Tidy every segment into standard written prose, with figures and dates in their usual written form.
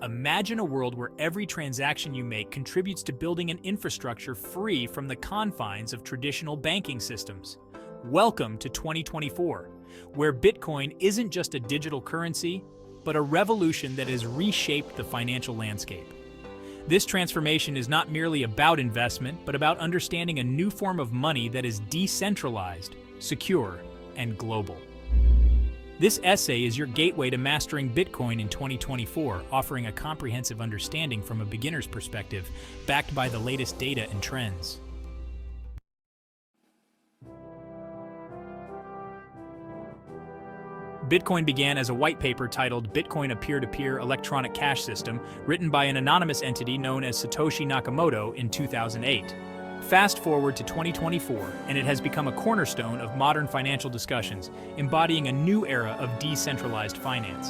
Imagine a world where every transaction you make contributes to building an infrastructure free from the confines of traditional banking systems. Welcome to 2024, where Bitcoin isn't just a digital currency, but a revolution that has reshaped the financial landscape. This transformation is not merely about investment, but about understanding a new form of money that is decentralized, secure, and global. This essay is your gateway to mastering Bitcoin in 2024, offering a comprehensive understanding from a beginner's perspective, backed by the latest data and trends. Bitcoin began as a white paper titled Bitcoin, a Peer-to-Peer Electronic Cash System, written by an anonymous entity known as Satoshi Nakamoto in 2008. Fast forward to 2024, and it has become a cornerstone of modern financial discussions, embodying a new era of decentralized finance.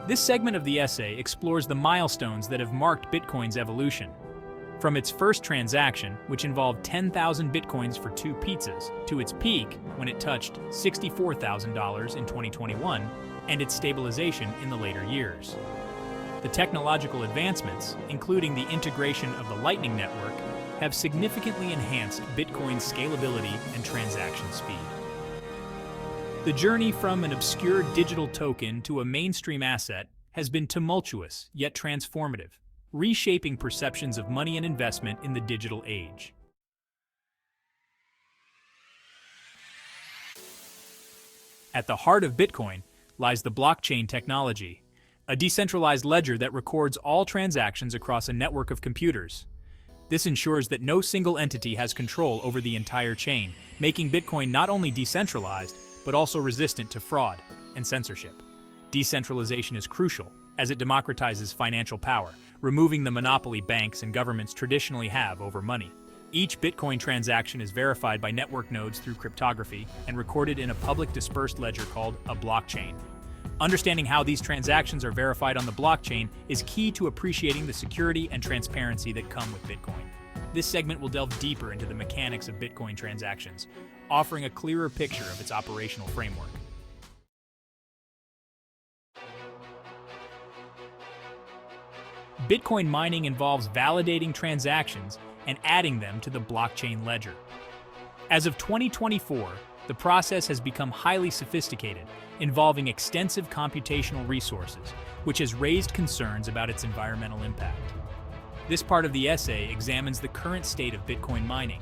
This segment of the essay explores the milestones that have marked Bitcoin's evolution. From its first transaction, which involved 10,000 Bitcoins for 2 pizzas, to its peak, when it touched $64,000 in 2021, and its stabilization in the later years. The technological advancements, including the integration of the Lightning Network, have significantly enhanced Bitcoin's scalability and transaction speed. The journey from an obscure digital token to a mainstream asset has been tumultuous yet transformative, reshaping perceptions of money and investment in the digital age. At the heart of Bitcoin lies the blockchain technology, a decentralized ledger that records all transactions across a network of computers. This ensures that no single entity has control over the entire chain, making Bitcoin not only decentralized, but also resistant to fraud and censorship. Decentralization is crucial, as it democratizes financial power, removing the monopoly banks and governments traditionally have over money. Each Bitcoin transaction is verified by network nodes through cryptography and recorded in a public dispersed ledger called a blockchain. Understanding how these transactions are verified on the blockchain is key to appreciating the security and transparency that come with Bitcoin. This segment will delve deeper into the mechanics of Bitcoin transactions, offering a clearer picture of its operational framework. Bitcoin mining involves validating transactions and adding them to the blockchain ledger. As of 2024, the process has become highly sophisticated, involving extensive computational resources, which has raised concerns about its environmental impact. This part of the essay examines the current state of Bitcoin mining,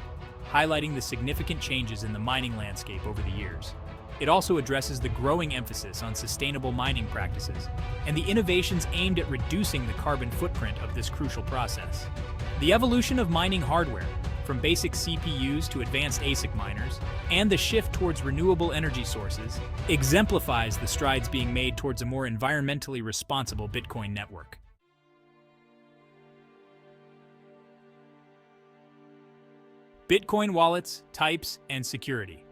highlighting the significant changes in the mining landscape over the years. It also addresses the growing emphasis on sustainable mining practices and the innovations aimed at reducing the carbon footprint of this crucial process. The evolution of mining hardware, from basic CPUs to advanced ASIC miners, and the shift towards renewable energy sources, exemplifies the strides being made towards a more environmentally responsible Bitcoin network. Bitcoin wallets, types, and security.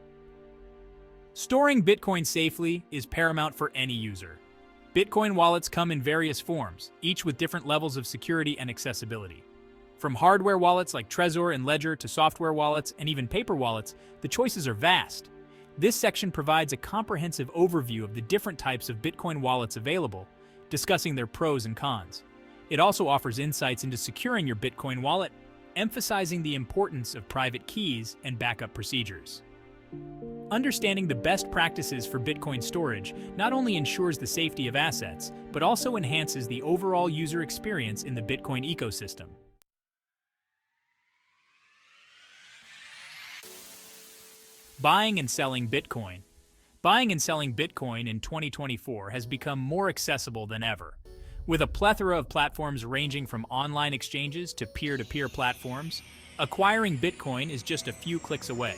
Storing Bitcoin safely is paramount for any user. Bitcoin wallets come in various forms, each with different levels of security and accessibility. From hardware wallets like Trezor and Ledger to software wallets and even paper wallets, the choices are vast. This section provides a comprehensive overview of the different types of Bitcoin wallets available, discussing their pros and cons. It also offers insights into securing your Bitcoin wallet, emphasizing the importance of private keys and backup procedures. Understanding the best practices for Bitcoin storage not only ensures the safety of assets, but also enhances the overall user experience in the Bitcoin ecosystem. Buying and selling Bitcoin. Buying and selling Bitcoin in 2024 has become more accessible than ever. With a plethora of platforms ranging from online exchanges to peer-to-peer platforms, acquiring Bitcoin is just a few clicks away.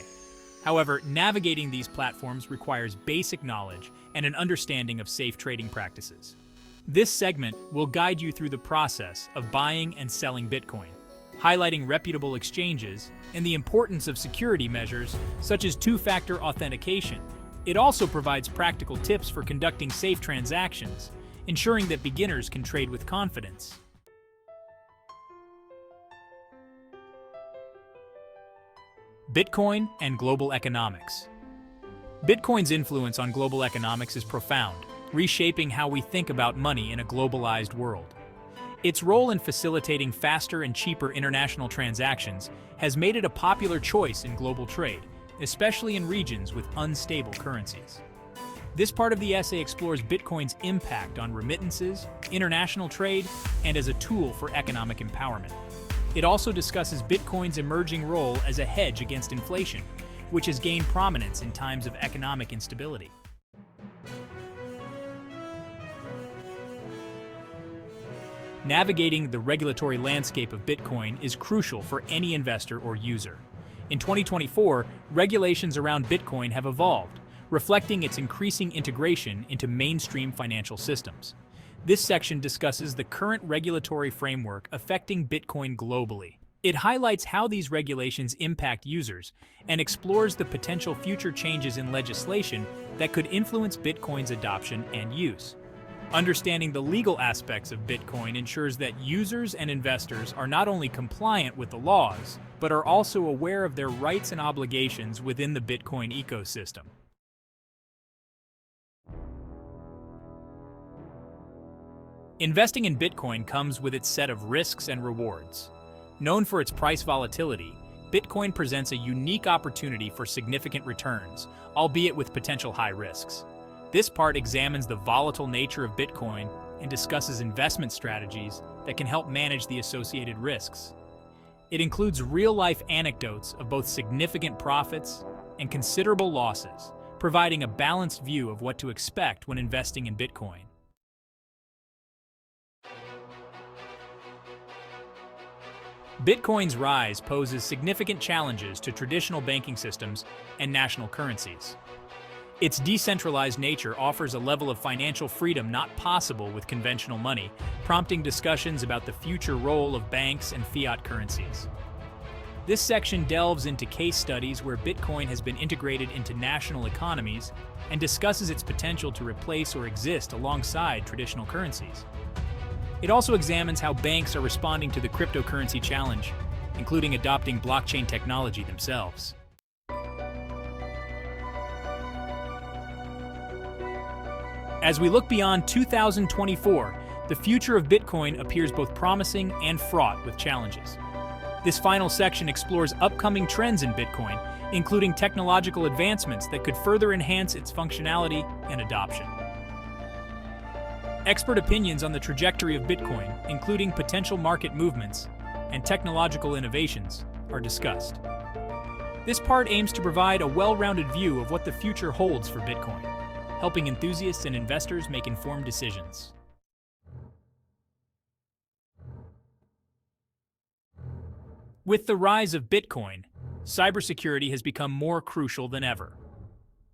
However, navigating these platforms requires basic knowledge and an understanding of safe trading practices. This segment will guide you through the process of buying and selling Bitcoin, highlighting reputable exchanges and the importance of security measures such as two-factor authentication. It also provides practical tips for conducting safe transactions, ensuring that beginners can trade with confidence. Bitcoin and global economics. Bitcoin's influence on global economics is profound, reshaping how we think about money in a globalized world. Its role in facilitating faster and cheaper international transactions has made it a popular choice in global trade, especially in regions with unstable currencies. This part of the essay explores Bitcoin's impact on remittances, international trade, and as a tool for economic empowerment. It also discusses Bitcoin's emerging role as a hedge against inflation, which has gained prominence in times of economic instability. Navigating the regulatory landscape of Bitcoin is crucial for any investor or user. In 2024, regulations around Bitcoin have evolved, reflecting its increasing integration into mainstream financial systems. This section discusses the current regulatory framework affecting Bitcoin globally. It highlights how these regulations impact users and explores the potential future changes in legislation that could influence Bitcoin's adoption and use. Understanding the legal aspects of Bitcoin ensures that users and investors are not only compliant with the laws, but are also aware of their rights and obligations within the Bitcoin ecosystem. Investing in Bitcoin comes with its set of risks and rewards. Known for its price volatility, Bitcoin presents a unique opportunity for significant returns, albeit with potential high risks. This part examines the volatile nature of Bitcoin and discusses investment strategies that can help manage the associated risks. It includes real-life anecdotes of both significant profits and considerable losses, providing a balanced view of what to expect when investing in Bitcoin. Bitcoin's rise poses significant challenges to traditional banking systems and national currencies. Its decentralized nature offers a level of financial freedom not possible with conventional money, prompting discussions about the future role of banks and fiat currencies. This section delves into case studies where Bitcoin has been integrated into national economies and discusses its potential to replace or exist alongside traditional currencies. It also examines how banks are responding to the cryptocurrency challenge, including adopting blockchain technology themselves. As we look beyond 2024, the future of Bitcoin appears both promising and fraught with challenges. This final section explores upcoming trends in Bitcoin, including technological advancements that could further enhance its functionality and adoption. Expert opinions on the trajectory of Bitcoin, including potential market movements and technological innovations, are discussed. This part aims to provide a well-rounded view of what the future holds for Bitcoin, helping enthusiasts and investors make informed decisions. With the rise of Bitcoin, cybersecurity has become more crucial than ever.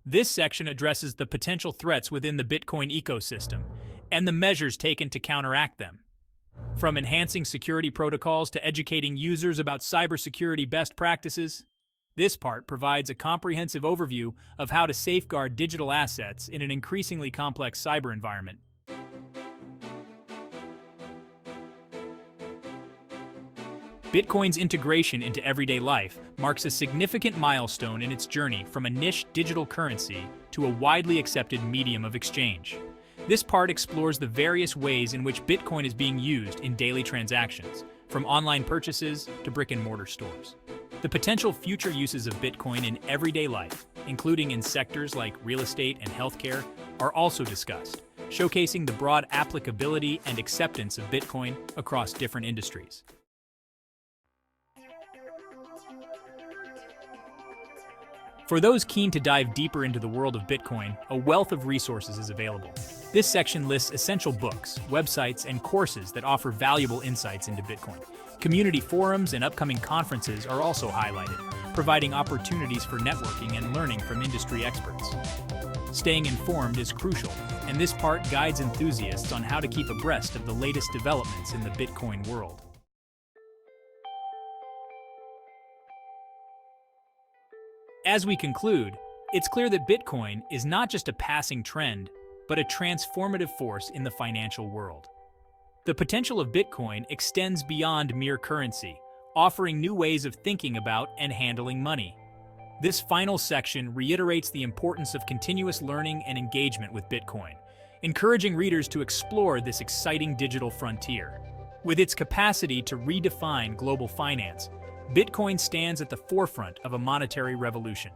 This section addresses the potential threats within the Bitcoin ecosystem and the measures taken to counteract them. From enhancing security protocols to educating users about cybersecurity best practices, this part provides a comprehensive overview of how to safeguard digital assets in an increasingly complex cyber environment. Bitcoin's integration into everyday life marks a significant milestone in its journey from a niche digital currency to a widely accepted medium of exchange. This part explores the various ways in which Bitcoin is being used in daily transactions, from online purchases to brick-and-mortar stores. The potential future uses of Bitcoin in everyday life, including in sectors like real estate and healthcare, are also discussed, showcasing the broad applicability and acceptance of Bitcoin across different industries. For those keen to dive deeper into the world of Bitcoin, a wealth of resources is available. This section lists essential books, websites, and courses that offer valuable insights into Bitcoin. Community forums and upcoming conferences are also highlighted, providing opportunities for networking and learning from industry experts. Staying informed is crucial, and this part guides enthusiasts on how to keep abreast of the latest developments in the Bitcoin world. As we conclude, it's clear that Bitcoin is not just a passing trend, but a transformative force in the financial world. The potential of Bitcoin extends beyond mere currency, offering new ways of thinking about and handling money. This final section reiterates the importance of continuous learning and engagement with Bitcoin, encouraging readers to explore this exciting digital frontier. With its capacity to redefine global finance, Bitcoin stands at the forefront of a monetary revolution.